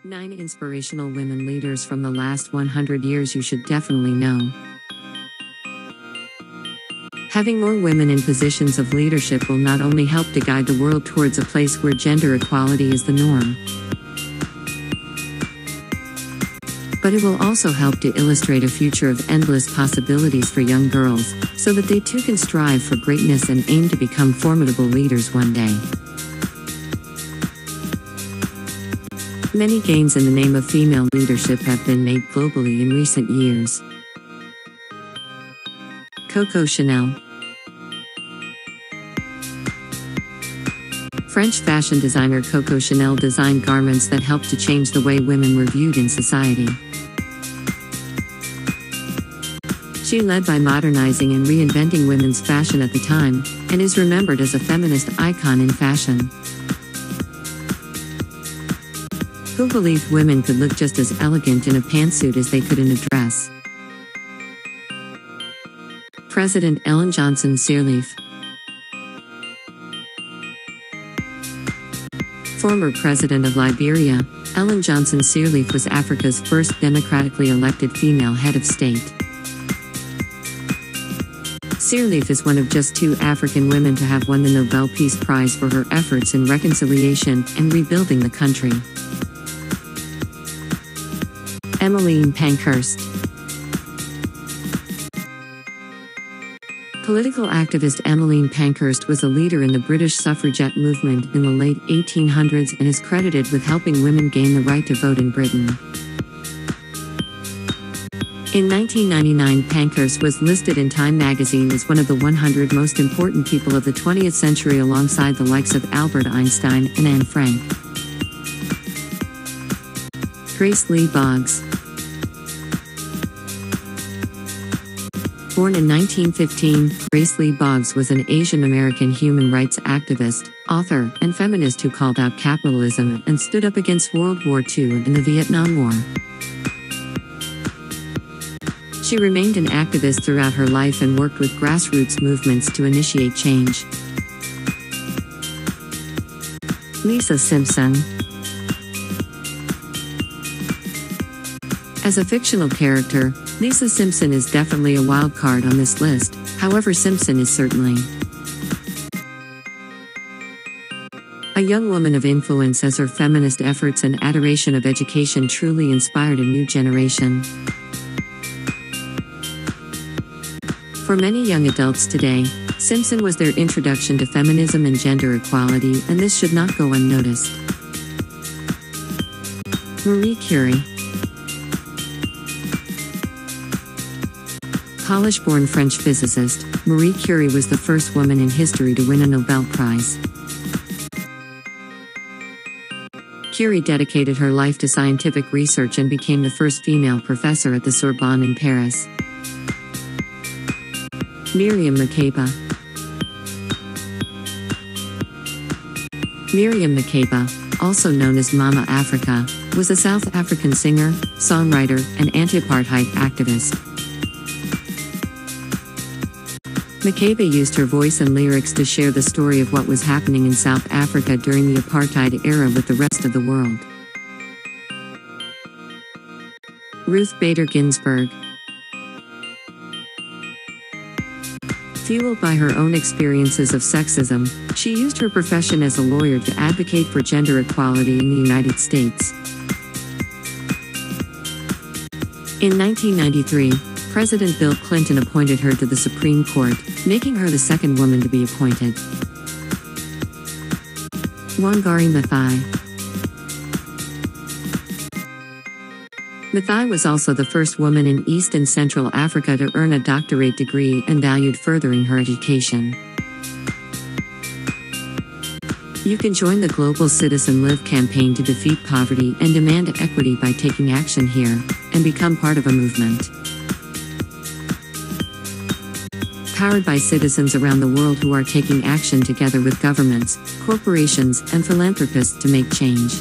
9 inspirational women leaders from the last 100 years you should definitely know. Having more women in positions of leadership will not only help to guide the world towards a place where gender equality is the norm, but it will also help to illustrate a future of endless possibilities for young girls, so that they too can strive for greatness and aim to become formidable leaders one day. Many gains in the name of female leadership have been made globally in recent years. Coco Chanel. French fashion designer Coco Chanel designed garments that helped to change the way women were viewed in society. She led by modernizing and reinventing women's fashion at the time, and is remembered as a feminist icon in fashion. Who believed women could look just as elegant in a pantsuit as they could in a dress? President Ellen Johnson Sirleaf. Former President of Liberia, Ellen Johnson Sirleaf was Africa's first democratically elected female head of state. Sirleaf is one of just 2 African women to have won the Nobel Peace Prize for her efforts in reconciliation and rebuilding the country. Emmeline Pankhurst. Political activist Emmeline Pankhurst was a leader in the British suffragette movement in the late 1800s and is credited with helping women gain the right to vote in Britain. In 1999, Pankhurst was listed in Time magazine as one of the 100 most important people of the 20th century alongside the likes of Albert Einstein and Anne Frank. Grace Lee Boggs. Born in 1915, Grace Lee Boggs was an Asian American human rights activist, author, and feminist who called out capitalism and stood up against World War II and the Vietnam War. She remained an activist throughout her life and worked with grassroots movements to initiate change. Lisa Simpson. As a fictional character, Lisa Simpson is definitely a wild card on this list, however Simpson is certainly a young woman of influence as her feminist efforts and adoration of education truly inspired a new generation. For many young adults today, Simpson was their introduction to feminism and gender equality, and this should not go unnoticed. Marie Curie. Polish-born French physicist, Marie Curie was the first woman in history to win a Nobel Prize. Curie dedicated her life to scientific research and became the first female professor at the Sorbonne in Paris. Miriam Makeba. Miriam Makeba, also known as Mama Africa, was a South African singer, songwriter, and anti-apartheid activist. Makeba used her voice and lyrics to share the story of what was happening in South Africa during the apartheid era with the rest of the world. Ruth Bader Ginsburg. Fueled by her own experiences of sexism, she used her profession as a lawyer to advocate for gender equality in the United States. In 1993, President Bill Clinton appointed her to the Supreme Court, making her the second woman to be appointed. Wangari Maathai. Maathai was also the first woman in East and Central Africa to earn a doctorate degree and valued furthering her education. You can join the Global Citizen Live campaign to defeat poverty and demand equity by taking action here, and become part of a movement. Powered by citizens around the world who are taking action together with governments, corporations, and philanthropists to make change.